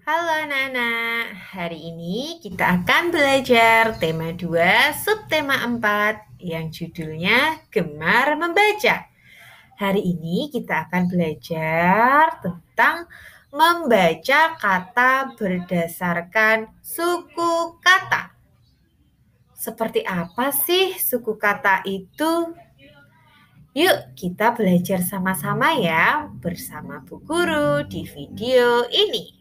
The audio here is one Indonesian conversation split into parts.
Halo anak-anak, hari ini kita akan belajar tema 2, subtema 4 yang judulnya Gemar Membaca. Hari ini kita akan belajar tentang membaca kata berdasarkan suku kata. Seperti apa sih suku kata itu? Yuk kita belajar sama-sama ya bersama Bu Guru di video ini.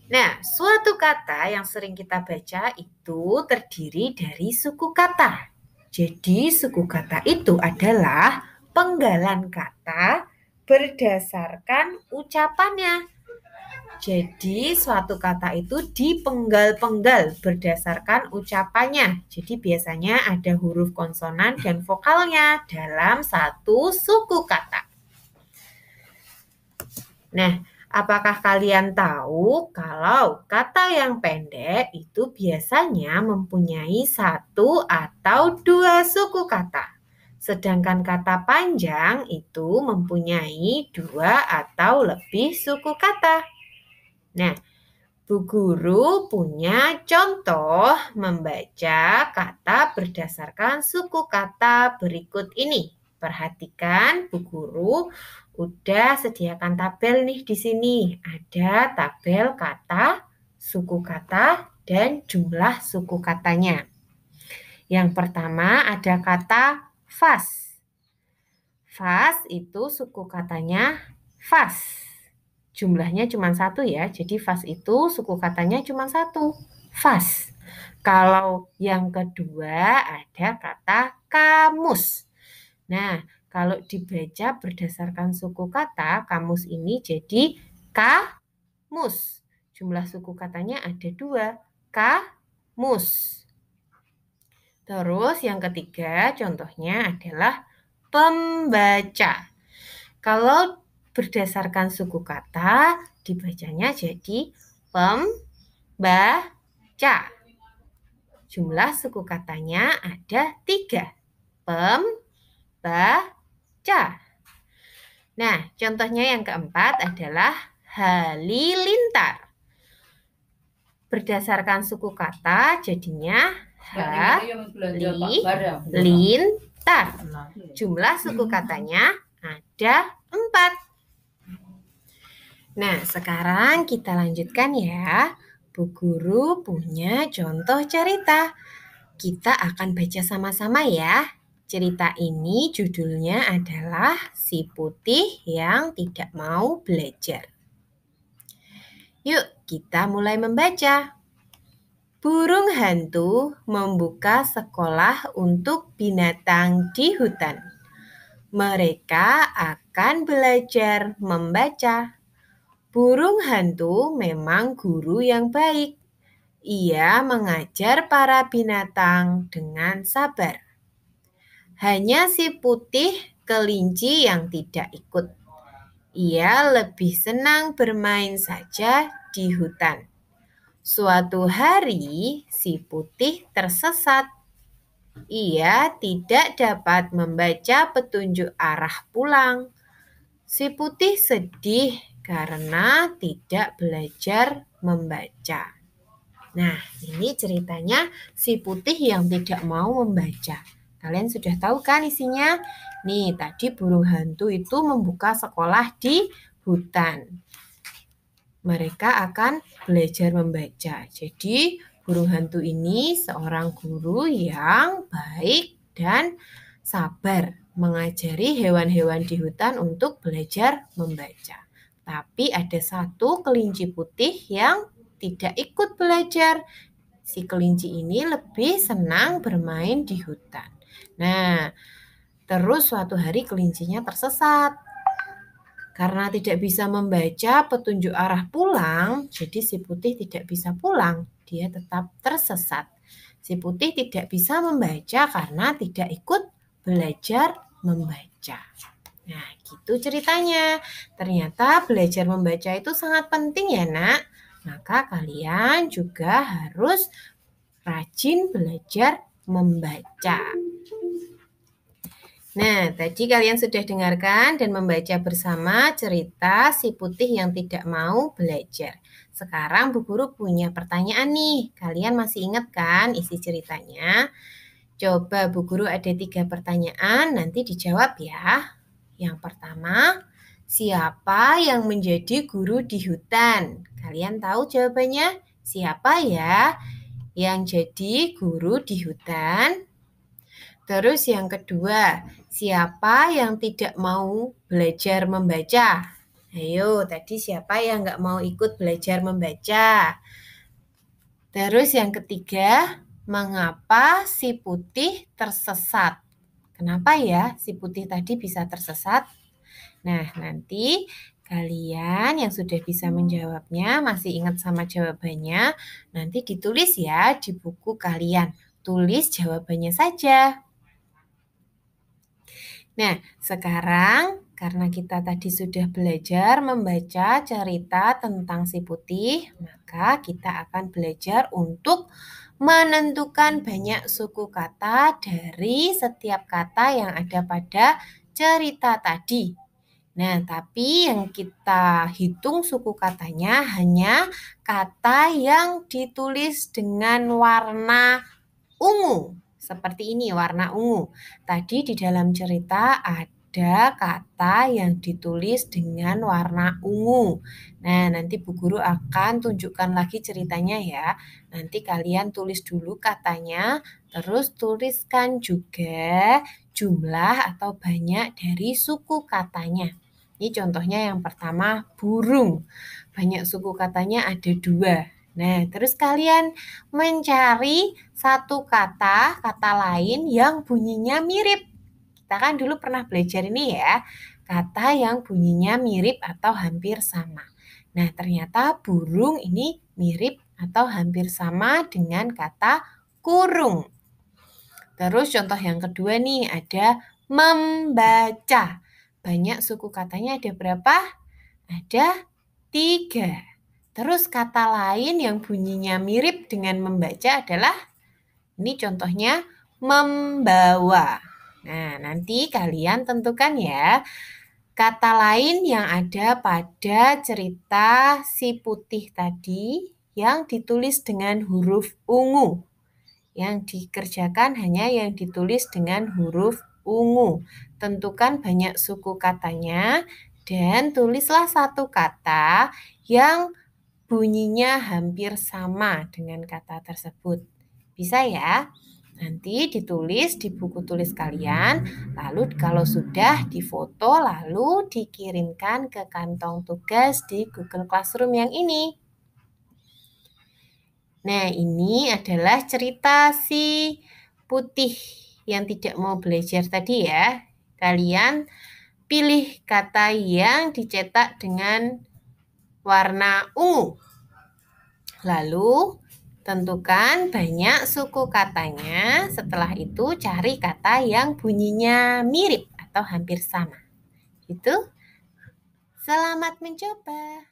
Nah, suatu kata yang sering kita baca itu terdiri dari suku kata. Jadi, suku kata itu adalah penggalan kata berdasarkan ucapannya. Jadi, suatu kata itu dipenggal-penggal berdasarkan ucapannya. Jadi, biasanya ada huruf konsonan dan vokalnya dalam satu suku kata. Nah, apakah kalian tahu kalau kata yang pendek itu biasanya mempunyai satu atau dua suku kata? Sedangkan kata panjang itu mempunyai dua atau lebih suku kata. Nah, Bu Guru punya contoh membaca kata berdasarkan suku kata berikut ini. Perhatikan Bu Guru udah sediakan tabel nih di sini. Ada tabel kata, suku kata, dan jumlah suku katanya. Yang pertama ada kata vas. Vas itu suku katanya vas. Jumlahnya cuma satu ya, jadi vas itu suku katanya cuma satu, vas. Kalau yang kedua ada kata kamus. Nah, kalau dibaca berdasarkan suku kata, kamus ini jadi kamus. Jumlah suku katanya ada dua, kamus. Terus yang ketiga contohnya adalah pembaca. Kalau berdasarkan suku kata, dibacanya jadi pembaca. Jumlah suku katanya ada 3. Pembaca. Nah, contohnya yang keempat adalah halilintar. Berdasarkan suku kata, jadinya halilintar. Jumlah suku katanya ada 4. Nah, sekarang kita lanjutkan ya. Bu Guru punya contoh cerita. Kita akan baca sama-sama ya. Cerita ini judulnya adalah Si Putih yang Tidak Mau Belajar. Yuk, kita mulai membaca. Burung hantu membuka sekolah untuk binatang di hutan. Mereka akan belajar membaca. Burung hantu memang guru yang baik. Ia mengajar para binatang dengan sabar. Hanya si putih kelinci yang tidak ikut. Ia lebih senang bermain saja di hutan. Suatu hari si putih tersesat. Ia tidak dapat membaca petunjuk arah pulang. Si putih sedih karena tidak belajar membaca. Nah, ini ceritanya si putih yang tidak mau membaca. Kalian sudah tahu kan isinya? Nih, tadi burung hantu itu membuka sekolah di hutan. Mereka akan belajar membaca. Jadi, burung hantu ini seorang guru yang baik dan sabar mengajari hewan-hewan di hutan untuk belajar membaca. Tapi ada satu kelinci putih yang tidak ikut belajar. Si kelinci ini lebih senang bermain di hutan. Nah, terus suatu hari kelincinya tersesat. Karena tidak bisa membaca petunjuk arah pulang, jadi si putih tidak bisa pulang. Dia tetap tersesat. Si putih tidak bisa membaca karena tidak ikut belajar membaca. Nah, gitu ceritanya. Ternyata belajar membaca itu sangat penting ya, Nak. Maka kalian juga harus rajin belajar membaca. Nah, tadi kalian sudah dengarkan dan membaca bersama cerita si putih yang tidak mau belajar. Sekarang Bu Guru punya pertanyaan nih. Kalian masih ingat kan isi ceritanya? Coba Bu Guru ada 3 pertanyaan, nanti dijawab ya. Yang pertama, siapa yang menjadi guru di hutan? Kalian tahu jawabannya? Siapa ya yang jadi guru di hutan? Terus yang kedua, siapa yang tidak mau belajar membaca? Ayo, tadi siapa yang nggak mau ikut belajar membaca? Terus yang ketiga, mengapa si putih tersesat? Kenapa ya si putih tadi bisa tersesat? Nah, nanti kalian yang sudah bisa menjawabnya, masih ingat sama jawabannya, nanti ditulis ya di buku kalian. Tulis jawabannya saja. Nah, sekarang karena kita tadi sudah belajar membaca cerita tentang si putih, maka kita akan belajar untuk menentukan banyak suku kata dari setiap kata yang ada pada cerita tadi. Nah, tapi yang kita hitung suku katanya hanya kata yang ditulis dengan warna ungu. Seperti ini warna ungu. Tadi di dalam cerita ada kata yang ditulis dengan warna ungu. Nah, nanti Bu Guru akan tunjukkan lagi ceritanya ya. Nanti kalian tulis dulu katanya, terus tuliskan juga jumlah atau banyak dari suku katanya. Ini contohnya yang pertama burung. Banyak suku katanya ada 2. Nah, terus kalian mencari satu kata lain yang bunyinya mirip. Kita kan dulu pernah belajar ini ya, kata yang bunyinya mirip atau hampir sama. Nah, ternyata burung ini mirip atau hampir sama dengan kata kurung. Terus contoh yang kedua nih, ada membaca. Banyak suku katanya ada berapa? Ada 3. Terus kata lain yang bunyinya mirip dengan membaca adalah, ini contohnya, membawa. Nah, nanti kalian tentukan ya, kata lain yang ada pada cerita si putih tadi yang ditulis dengan huruf ungu. Yang dikerjakan hanya yang ditulis dengan huruf ungu. Tentukan banyak suku katanya dan tulislah satu kata yang bunyinya hampir sama dengan kata tersebut. Bisa ya? Nanti ditulis di buku tulis kalian, lalu kalau sudah difoto, lalu dikirimkan ke kantong tugas di Google Classroom yang ini. Nah, ini adalah cerita si putih yang tidak mau belajar tadi ya. Kalian pilih kata yang dicetak dengan warna ungu. Lalu tentukan banyak suku katanya. Setelah itu cari kata yang bunyinya mirip atau hampir sama. Itu. Selamat mencoba.